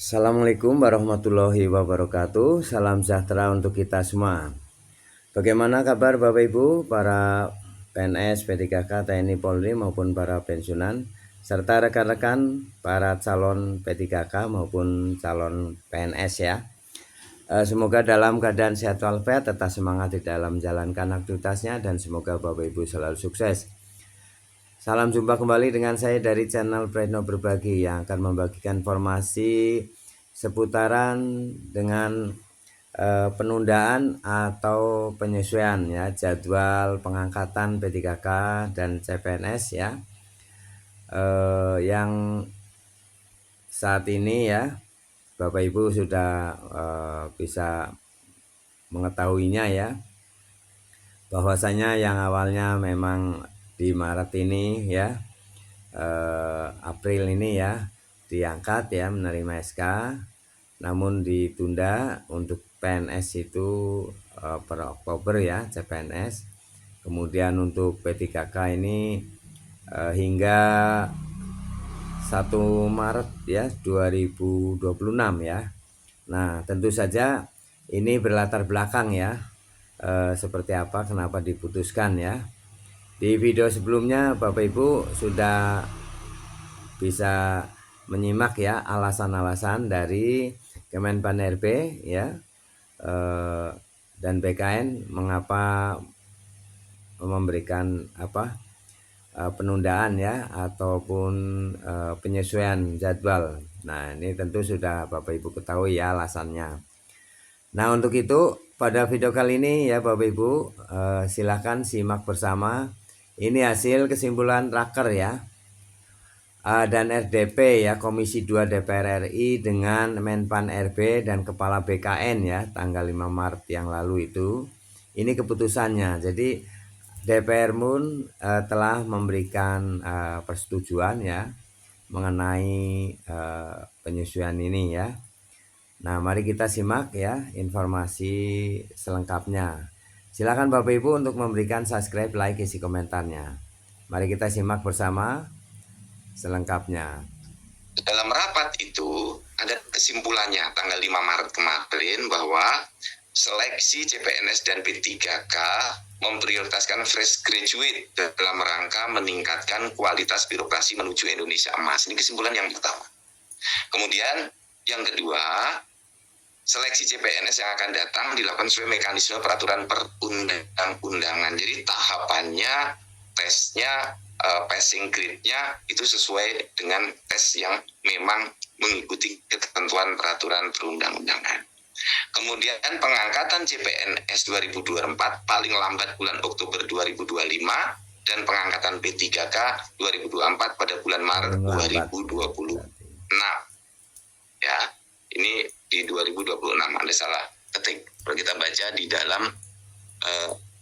Assalamualaikum warahmatullahi wabarakatuh. Salam sejahtera untuk kita semua. Bagaimana kabar Bapak Ibu, para PNS, P3K, TNI, Polri maupun para pensiunan, serta rekan-rekan para calon P3K maupun calon PNS ya. Semoga dalam keadaan sehat walafiat, tetap semangat di dalam menjalankan aktivitasnya, dan semoga Bapak Ibu selalu sukses. Salam jumpa kembali dengan saya dari channel Pretno Berbagi yang akan membagikan informasi seputaran dengan penundaan atau penyesuaian ya jadwal pengangkatan P3K dan CPNS ya, yang saat ini ya Bapak Ibu sudah bisa mengetahuinya ya, bahwasanya yang awalnya memang di Maret ini ya, April ini ya diangkat ya menerima SK, namun ditunda untuk PNS itu per Oktober ya CPNS. Kemudian untuk P3K ini hingga 1 Maret ya 2026 ya. Nah, tentu saja ini berlatar belakang ya, seperti apa kenapa diputuskan ya. Di video sebelumnya Bapak Ibu sudah bisa menyimak ya alasan-alasan dari Kemenpan RB ya, dan BKN mengapa memberikan penundaan ya ataupun penyesuaian jadwal. Nah, ini tentu sudah Bapak Ibu ketahui ya alasannya. Nah, untuk itu pada video kali ini ya Bapak Ibu, silakan simak bersama. Ini hasil kesimpulan raker ya, dan RDP ya Komisi 2 DPR RI dengan Menpan RB dan Kepala BKN ya tanggal 5 Maret yang lalu itu. Ini keputusannya. Jadi DPR pun telah memberikan persetujuan ya mengenai penyesuaian ini ya. Nah, mari kita simak ya informasi selengkapnya. Silakan Bapak Ibu untuk memberikan subscribe, like, isi komentarnya. Mari kita simak bersama selengkapnya. Dalam rapat itu ada kesimpulannya tanggal 5 Maret kemarin bahwa seleksi CPNS dan P3K memprioritaskan fresh graduate dalam rangka meningkatkan kualitas birokrasi menuju Indonesia Emas. Ini kesimpulan yang pertama. Kemudian yang kedua, seleksi CPNS yang akan datang dilakukan sesuai mekanisme peraturan perundang-undangan. Jadi tahapannya, tesnya, passing grade-nya itu sesuai dengan tes yang memang mengikuti ketentuan peraturan perundang-undangan. Kemudian pengangkatan CPNS 2024 paling lambat bulan Oktober 2025 dan pengangkatan P3K 2024 pada bulan Maret 2026. Ya, ini di 2026 ada salah ketik. Kalau kita baca di dalam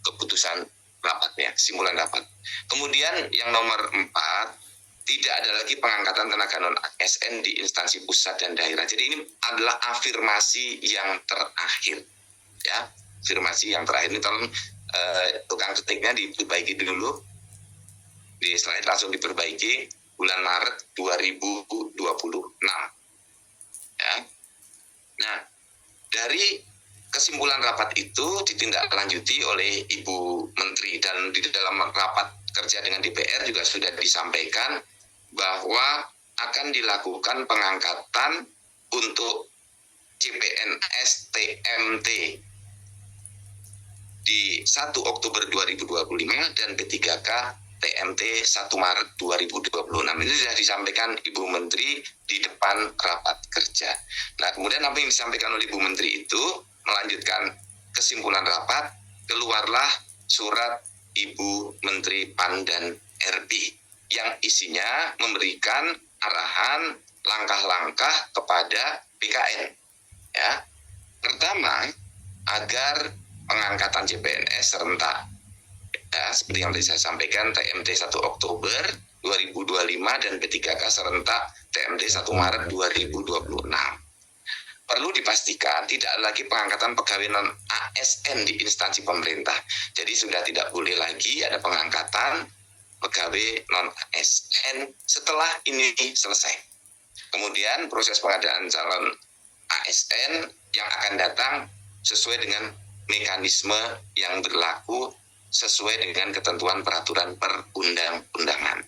keputusan rapatnya, kesimpulan rapat. Kemudian yang nomor 4, tidak ada lagi pengangkatan tenaga non ASN di instansi pusat dan daerah. Jadi ini adalah afirmasi yang terakhir, ya, afirmasi yang terakhir. Ini tolong tukang ketiknya diperbaiki dulu, di slide langsung diperbaiki bulan Maret 2026, ya. Nah, dari kesimpulan rapat itu ditindaklanjuti oleh Ibu Menteri, dan di dalam rapat kerja dengan DPR juga sudah disampaikan bahwa akan dilakukan pengangkatan untuk CPNS TMT di 1 Oktober 2025 dan P3K TMT 1 Maret 2026. Itu sudah disampaikan Ibu Menteri di depan rapat kerja. Nah, kemudian apa yang disampaikan oleh Ibu Menteri itu melanjutkan kesimpulan rapat, keluarlah surat Ibu Menteri PAN dan RB yang isinya memberikan arahan langkah-langkah kepada BKN. Ya, pertama, agar pengangkatan CPNS serentak. Ya, seperti yang tadi saya sampaikan, TMT 1 Oktober 2025 dan P3K serentak TMT 1 Maret 2026. Perlu dipastikan tidak lagi pengangkatan pegawai non ASN di instansi pemerintah. Jadi sudah tidak boleh lagi ada pengangkatan pegawai non ASN setelah ini selesai. Kemudian proses pengadaan calon ASN yang akan datang sesuai dengan mekanisme yang berlaku sesuai dengan ketentuan peraturan perundang-undangan.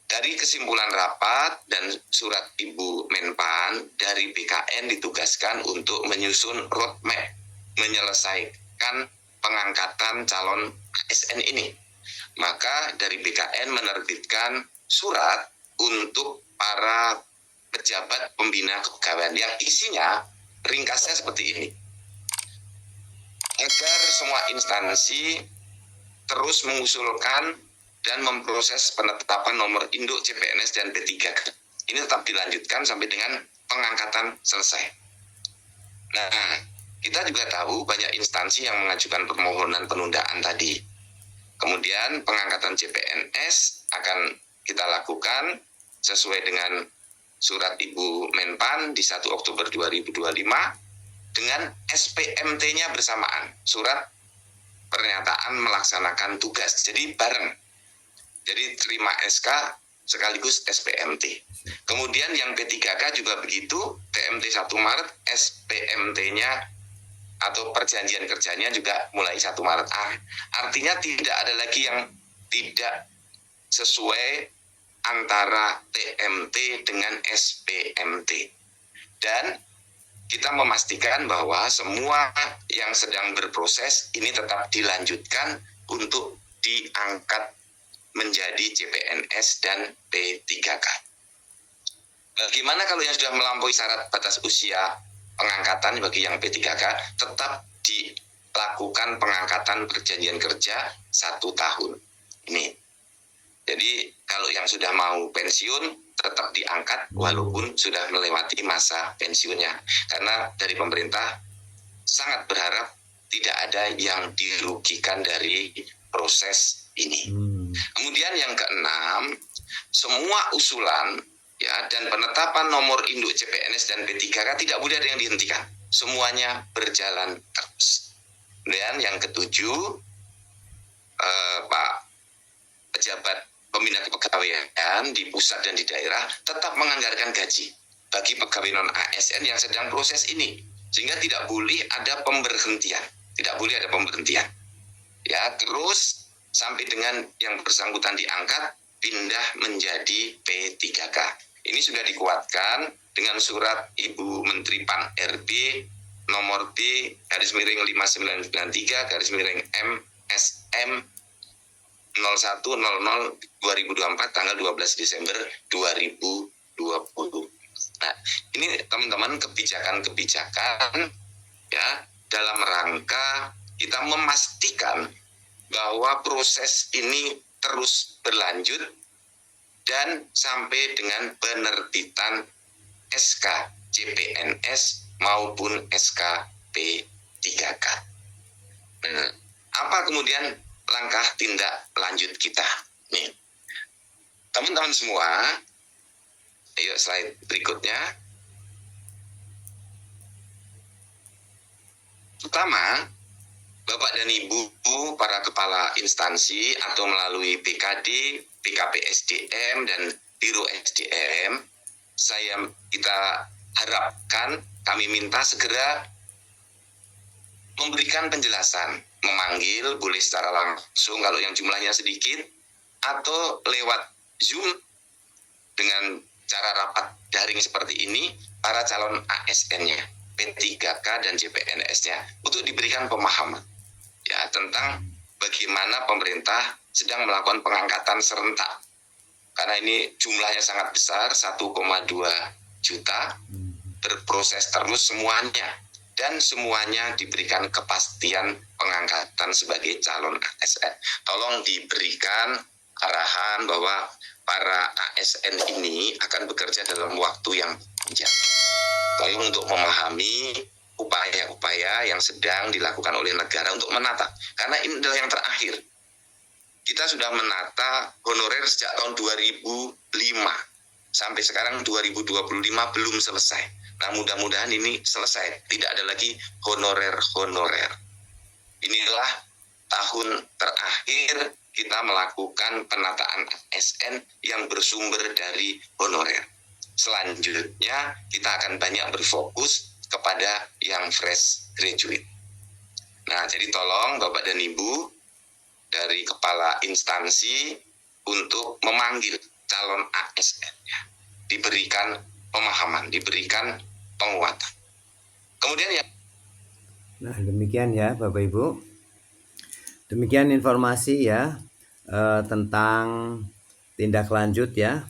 Dari kesimpulan rapat dan surat Ibu Menpan, dari BKN ditugaskan untuk menyusun roadmap menyelesaikan pengangkatan calon ASN ini. Maka dari BKN menerbitkan surat untuk para pejabat pembina kepegawaian yang isinya ringkasnya seperti ini. Agar semua instansi terus mengusulkan dan memproses penetapan nomor induk CPNS dan P3K. Ini tetap dilanjutkan sampai dengan pengangkatan selesai. Nah, kita juga tahu banyak instansi yang mengajukan permohonan penundaan tadi. Kemudian pengangkatan CPNS akan kita lakukan sesuai dengan surat Ibu Menpan di 1 Oktober 2025 dengan SPMT-nya bersamaan, surat pernyataan melaksanakan tugas. Jadi bareng. Jadi terima SK sekaligus SPMT. Kemudian yang P3K juga begitu, TMT 1 Maret, SPMT-nya atau perjanjian kerjanya juga mulai 1 Maret. Artinya tidak ada lagi yang tidak sesuai antara TMT dengan SPMT. Dan kita memastikan bahwa semua yang sedang berproses ini tetap dilanjutkan untuk diangkat menjadi CPNS dan P3K. Bagaimana kalau yang sudah melampaui syarat batas usia pengangkatan bagi yang P3K, tetap dilakukan pengangkatan perjanjian kerja 1 tahun. Ini. Jadi kalau yang sudah mau pensiun tetap diangkat walaupun sudah melewati masa pensiunnya. Karena dari pemerintah sangat berharap tidak ada yang dirugikan dari proses ini. Kemudian yang keenam, semua usulan ya dan penetapan nomor induk CPNS dan P3K tidak boleh ada yang dihentikan. Semuanya berjalan terus. Dan yang ketujuh, Pak pejabat pembina kepegawaian di pusat dan di daerah tetap menganggarkan gaji bagi pegawai non ASN yang sedang proses ini, sehingga tidak boleh ada pemberhentian, Ya, terus sampai dengan yang bersangkutan diangkat pindah menjadi P3K. Ini sudah dikuatkan dengan surat Ibu Menteri Pan RB nomor B-5993-MSM 0100/2024 tanggal 12 Desember 2020. Nah, ini teman-teman kebijakan-kebijakan ya dalam rangka kita memastikan bahwa proses ini terus berlanjut dan sampai dengan penerbitan SK CPNS maupun SK P3K. Nah, apa kemudian langkah tindak lanjut kita? Nih, teman-teman semua, ayo slide berikutnya. Pertama, Bapak dan Ibu, para kepala instansi atau melalui BKD, BKP SDM, dan Biro SDM, kita harapkan, kami minta segera memberikan penjelasan, memanggil boleh secara langsung kalau yang jumlahnya sedikit, atau lewat Zoom dengan cara rapat daring seperti ini, para calon ASN-nya, P3K dan CPNS-nya, untuk diberikan pemahaman ya tentang bagaimana pemerintah sedang melakukan pengangkatan serentak. Karena ini jumlahnya sangat besar, 1,2 juta, berproses terus semuanya. Dan semuanya diberikan kepastian pengangkatan sebagai calon ASN. Tolong diberikan arahan bahwa para ASN ini akan bekerja dalam waktu yang panjang. Tolong untuk memahami upaya-upaya yang sedang dilakukan oleh negara untuk menata. Karena ini adalah yang terakhir. Kita sudah menata honorer sejak tahun 2005. Sampai sekarang 2025 belum selesai. Nah, mudah-mudahan ini selesai. Tidak ada lagi honorer-honorer. Inilah tahun terakhir kita melakukan penataan ASN yang bersumber dari honorer. selanjutnya kita akan banyak berfokus kepada yang fresh graduate. Nah, jadi tolong Bapak dan Ibu dari kepala instansi untuk memanggil calon ASN-nya, diberikan pemahaman, diberikan penguatan. Kemudian ya. Nah, demikian ya Bapak Ibu. Demikian informasi ya tentang tindak lanjut ya.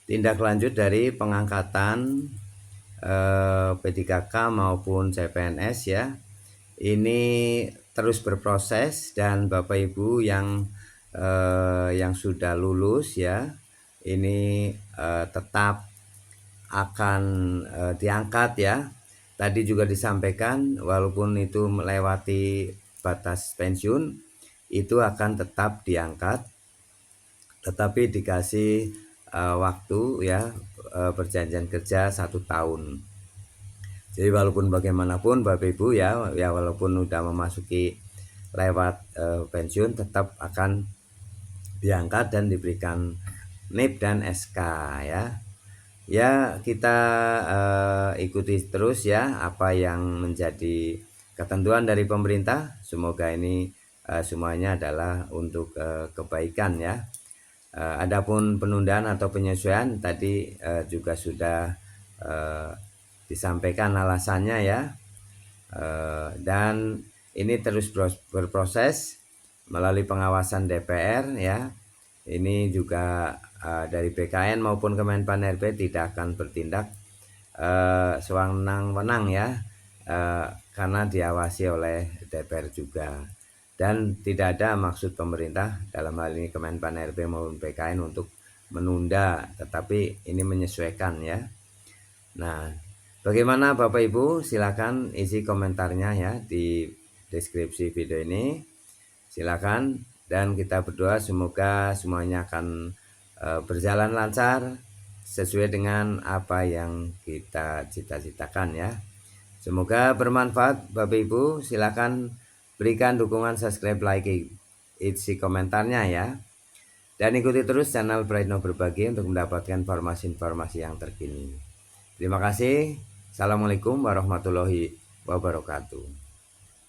Tindak lanjut dari pengangkatan P3K maupun CPNS ya. Ini terus berproses, dan Bapak Ibu yang sudah lulus ya, ini tetap akan diangkat ya. Tadi juga disampaikan walaupun itu melewati batas pensiun itu akan tetap diangkat, tetapi dikasih waktu ya, perjanjian kerja 1 tahun. Jadi walaupun bagaimanapun Bapak Ibu ya walaupun udah memasuki lewat pensiun tetap akan diangkat dan diberikan NIP dan SK ya. Ya, kita ikuti terus ya apa yang menjadi ketentuan dari pemerintah. Semoga ini semuanya adalah untuk kebaikan ya. Adapun penundaan atau penyesuaian tadi juga sudah disampaikan alasannya ya, dan ini terus berproses melalui pengawasan DPR ya. Ini juga dari BKN maupun Kemenpan RB tidak akan bertindak sewenang-wenang ya, karena diawasi oleh DPR juga, dan tidak ada maksud pemerintah dalam hal ini Kemenpan RB maupun BKN untuk menunda, tetapi ini menyesuaikan ya. Nah, bagaimana Bapak Ibu? Silakan isi komentarnya ya di deskripsi video ini. Silakan, dan kita berdoa semoga semuanya akan berjalan lancar sesuai dengan apa yang kita cita-citakan ya. Semoga bermanfaat Bapak Ibu. Silakan berikan dukungan, subscribe, like, isi komentarnya ya. Dan ikuti terus channel Praitno Berbagi untuk mendapatkan informasi-informasi yang terkini. Terima kasih. Assalamualaikum warahmatullahi wabarakatuh.